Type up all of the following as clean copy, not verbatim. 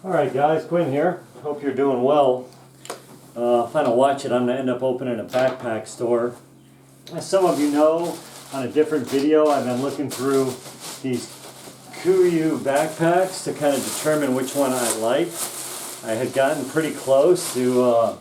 Alright guys, Quinn here. Hope you're doing well. If I don't watch it, I'm going to end up opening a backpack store. As some of you know, on a different video, I've been looking through these Kuiu backpacks to kind of determine which one I like. I had gotten pretty close to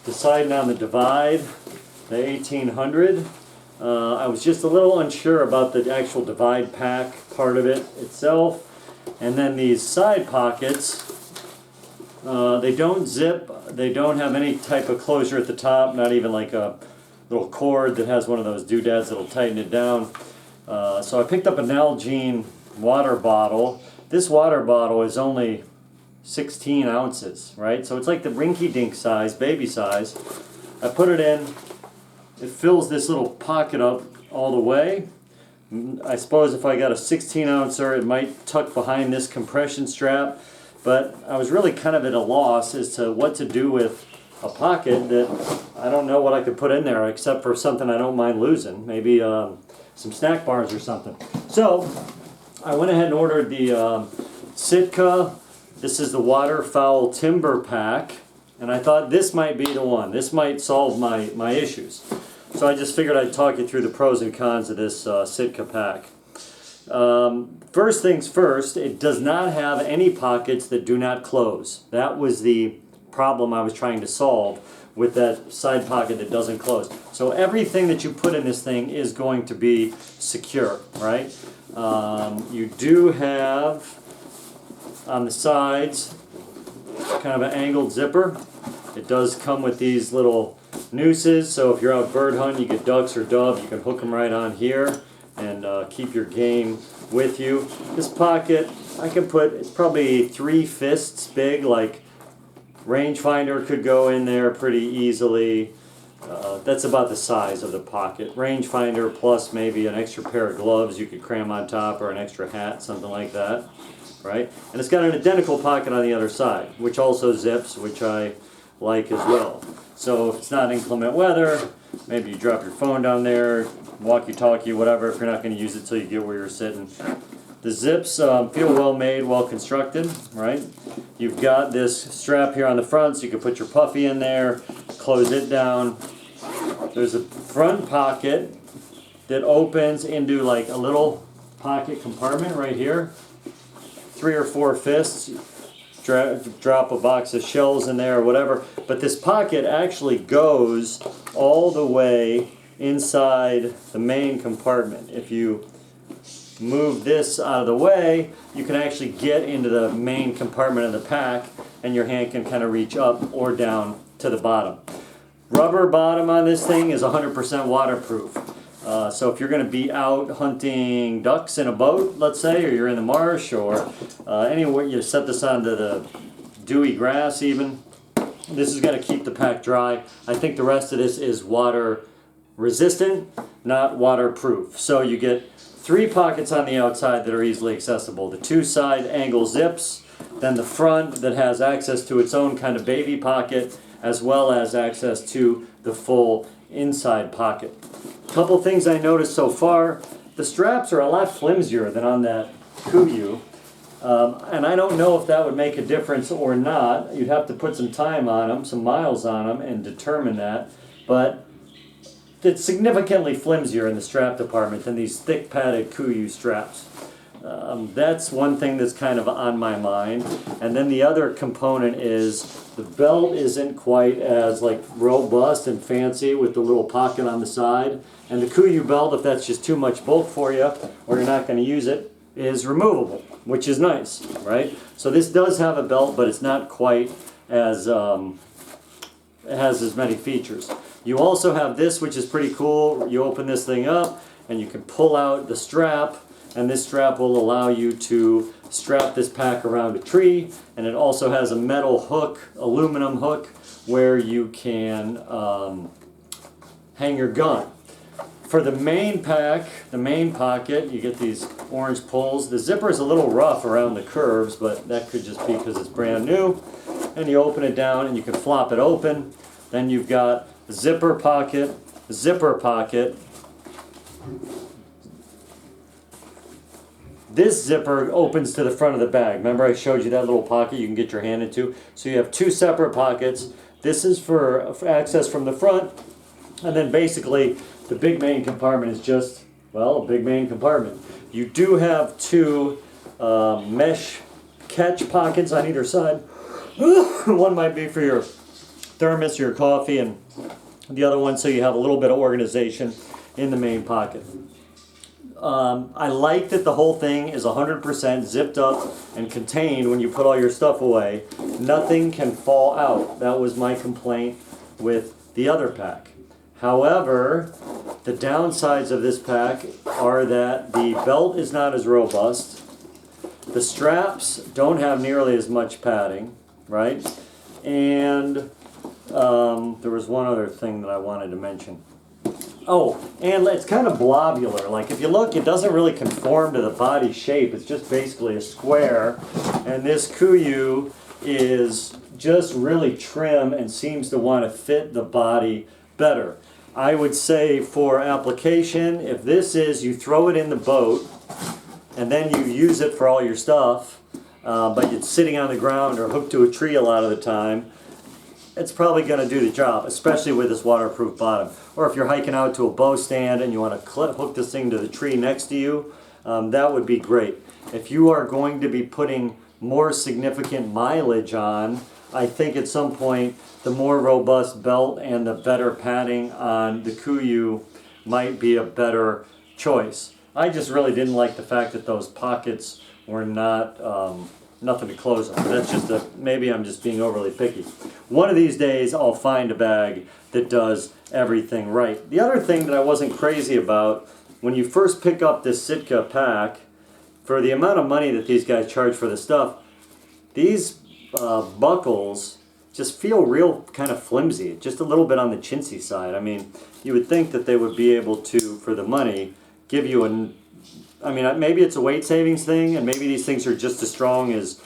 deciding on the Divide, the 1800. I was just a little unsure about the actual Divide pack part of it itself. And then these side pockets, they don't zip, they don't have any type of closure at the top, not even like a little cord that has one of those doodads that'll tighten it down. So I picked up an Nalgene water bottle. This water bottle is only 16 ounces, right? So it's like the rinky-dink size, baby size. I put it in, it fills this little pocket up all the way. I suppose if I got a 16 ouncer, it might tuck behind this compression strap. But I was really kind of at a loss as to what to do with a pocket that I don't know what I could put in there except for something I don't mind losing. Maybe some snack bars or something. So I went ahead and ordered the Sitka. This is the Waterfowl Timber pack. And I thought this might be the one. This might solve my issues. So I just figured I'd talk you through the pros and cons of this Sitka pack. First things first, it does not have any pockets that do not close. That was the problem I was trying to solve with that side pocket that doesn't close. So everything that you put in this thing is going to be secure, right? You do have on the sides kind of an angled zipper. It does come with these little nooses, so if you're out bird hunting, you get ducks or doves, you can hook them right on here and keep your game with you. This pocket, I can put, it's probably 3 fists big, like rangefinder could go in there pretty easily. That's about the size of the pocket. Rangefinder plus maybe an extra pair of gloves you could cram on top, or an extra hat, something like that, right? And it's got an identical pocket on the other side, which also zips, which I like as well. So if it's not inclement weather, maybe you drop your phone down there, walkie-talkie, whatever, if you're not going to use it till you get where you're sitting. The zips feel well made, well constructed, right? You've got this strap here on the front, so you can put your puffy in there, close it down. There's a front pocket that opens into like a little pocket compartment right here. 3 or 4 fists. Drop a box of shells in there or whatever, but this pocket actually goes all the way inside the main compartment. If you move this out of the way, you can actually get into the main compartment of the pack, and your hand can kind of reach up or down to the bottom. Rubber bottom on this thing is 100% waterproof. So if you're going to be out hunting ducks in a boat, let's say, or you're in the marsh, or anywhere you set this onto the dewy grass even, this is going to keep the pack dry. I think the rest of this is water resistant, not waterproof. So you get 3 pockets on the outside that are easily accessible. The 2 side angle zips, then the front that has access to its own kind of baby pocket, as well as access to the full inside pocket. Couple things I noticed so far, the straps are a lot flimsier than on that Kuiu, and I don't know if that would make a difference or not. You'd have to put some time on them, some miles on them, and determine that, but it's significantly flimsier in the strap department than these thick padded Kuiu straps. That's one thing that's kind of on my mind. And then the other component is the belt isn't quite as like robust and fancy with the little pocket on the side. And the Kuiu belt, if that's just too much bulk for you or you're not going to use it, is removable, which is nice, right? So this does have a belt, but it's not quite as, it has as many features. You also have this, which is pretty cool. You open this thing up and you can pull out the strap, and this strap will allow you to strap this pack around a tree, and it also has a metal hook, aluminum hook, where you can hang your gun. For the main pack, the main pocket, you get these orange pulls. The zipper is a little rough around the curves, but that could just be because it's brand new. And you open it down and you can flop it open. Then you've got the zipper pocket, This zipper opens to the front of the bag. Remember I showed you that little pocket you can get your hand into? So you have two separate pockets. This is for access from the front, and then basically the big main compartment is just, well, a big main compartment. You do have two mesh catch pockets on either side. One might be for your thermos or your coffee, and the other one so you have a little bit of organization in the main pocket. I like that the whole thing is 100% zipped up and contained when you put all your stuff away. Nothing can fall out. That was my complaint with the other pack. However, the downsides of this pack are that the belt is not as robust. The straps don't have nearly as much padding, right? And there was one other thing that I wanted to mention. Oh, and it's kind of blobular. Like if you look, it doesn't really conform to the body shape. It's just basically a square. And this Kuiu is just really trim and seems to want to fit the body better. I would say for application, if this is, you throw it in the boat and then you use it for all your stuff, but it's sitting on the ground or hooked to a tree a lot of the time, it's probably going to do the job, especially with this waterproof bottom. Or if you're hiking out to a bow stand and you want to hook this thing to the tree next to you, that would be great. If you are going to be putting more significant mileage on, I think at some point the more robust belt and the better padding on the Kuiu might be a better choice. I just really didn't like the fact that those pockets were not nothing to close them. That's just maybe I'm just being overly picky. One of these days I'll find a bag that does everything right. The other thing that I wasn't crazy about, when you first pick up this Sitka pack, for the amount of money that these guys charge for the stuff, these buckles just feel real kind of flimsy, just a little bit on the chintzy side. I mean, you would think that they would be able to, for the money, give you I mean, maybe it's a weight savings thing, and maybe these things are just as strong as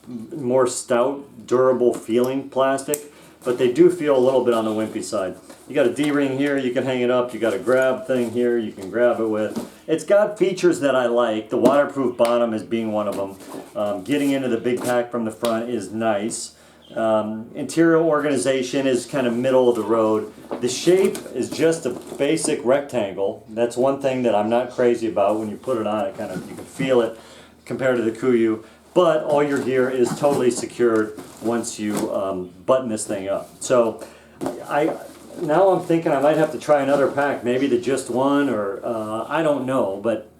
more stout, durable feeling plastic, but they do feel a little bit on the wimpy side. You got a D-ring here, you can hang it up. You got a grab thing here, you can grab it with. It's got features that I like. The waterproof bottom is being one of them. Getting into the big pack from the front is nice. Interior organization is kind of middle of the road. The shape is just a basic rectangle. That's one thing that I'm not crazy about. When you put it on, it kind of, you can feel it compared to the Kuiu. But all your gear is totally secured once you button this thing up. So now I'm thinking I might have to try another pack, maybe the Just One, or I don't know, but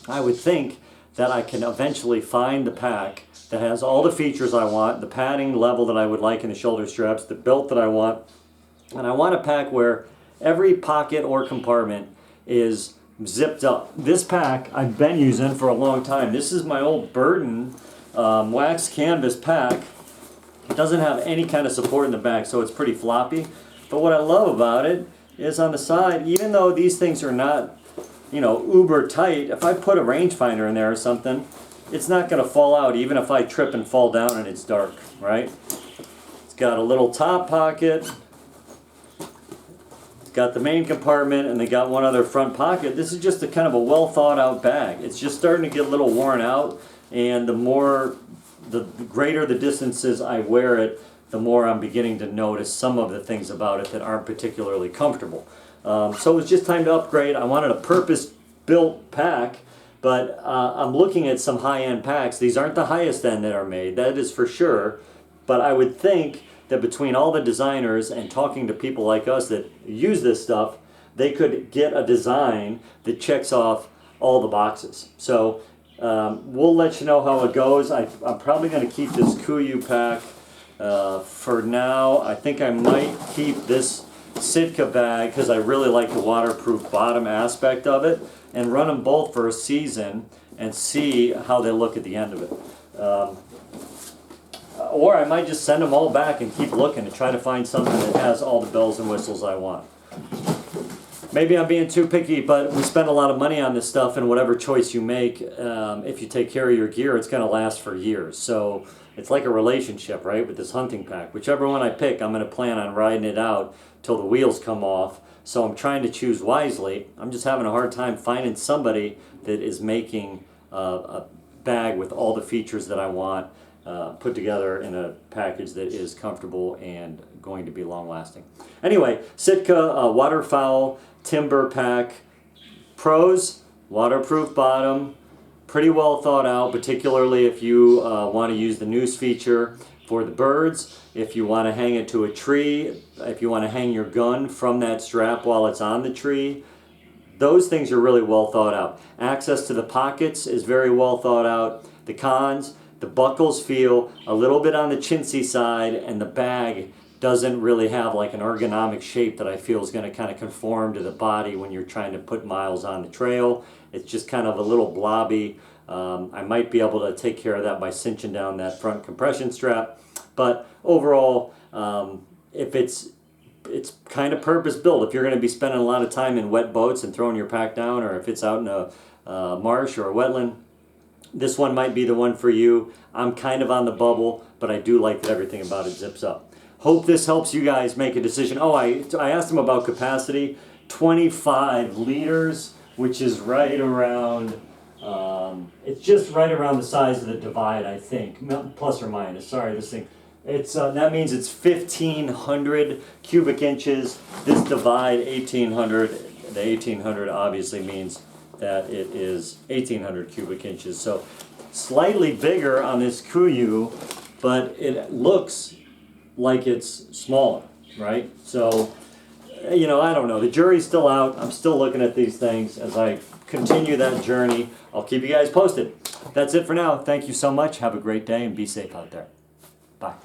I would think that I can eventually find the pack that has all the features I want, the padding level that I would like in the shoulder straps, the belt that I want, and I want a pack where every pocket or compartment is zipped up. This pack I've been using for a long time. This is my old Burton wax canvas pack. It doesn't have any kind of support in the back, so it's pretty floppy. But what I love about it is on the side, even though these things are not, you know, uber tight, if I put a rangefinder in there or something, it's not going to fall out even if I trip and fall down and it's dark, right? It's got a little top pocket. It's got the main compartment, and they got one other front pocket. This is just a kind of a well thought out bag. It's just starting to get a little worn out, and the greater the distances I wear it, the more I'm beginning to notice some of the things about it that aren't particularly comfortable. So it was just time to upgrade. I wanted a purpose-built pack, but I'm looking at some high-end packs. These aren't the highest end that are made, that is for sure, but I would think that between all the designers and talking to people like us that use this stuff, they could get a design that checks off all the boxes. So we'll let you know how it goes. I'm probably going to keep this Kuiu pack for now. I think I might keep this Sitka bag because I really like the waterproof bottom aspect of it, and run them both for a season and see how they look at the end of it. Or I might just send them all back and keep looking and try to find something that has all the bells and whistles I want. Maybe I'm being too picky, but we spend a lot of money on this stuff, and whatever choice you make, if you take care of your gear, it's going to last for years. So it's like a relationship, right, with this hunting pack. Whichever one I pick, I'm going to plan on riding it out till the wheels come off. So I'm trying to choose wisely. I'm just having a hard time finding somebody that is making a bag with all the features that I want put together in a package that is comfortable and going to be long lasting. Anyway, Sitka Waterfowl Timber Pack. Pros: waterproof bottom, pretty well thought out, particularly if you want to use the noose feature for the birds, if you want to hang it to a tree, if you want to hang your gun from that strap while it's on the tree. Those things are really well thought out. Access to the pockets is very well thought out. The cons: the buckles feel a little bit on the chintzy side, and the bag doesn't really have like an ergonomic shape that I feel is going to kind of conform to the body when you're trying to put miles on the trail. It's just kind of a little blobby. I might be able to take care of that by cinching down that front compression strap. But overall, if it's kind of purpose built. If you're going to be spending a lot of time in wet boats and throwing your pack down, or if it's out in a marsh or a wetland, this one might be the one for you. I'm kind of on the bubble, but I do like that everything about it zips up. Hope this helps you guys make a decision. Oh, I asked them about capacity. 25 liters, which is right around, it's just right around the size of the Divide, I think, plus or minus. Sorry, this thing. It's that means it's 1,500 cubic inches. This Divide 1,800. The 1,800 obviously means that it is 1,800 cubic inches. So slightly bigger on this Kuiu, but it looks like it's smaller, right? So, you know, I don't know. The jury's still out. I'm still looking at these things as I continue that journey. I'll keep you guys posted. That's it for now. Thank you so much. Have a great day and be safe out there. Bye.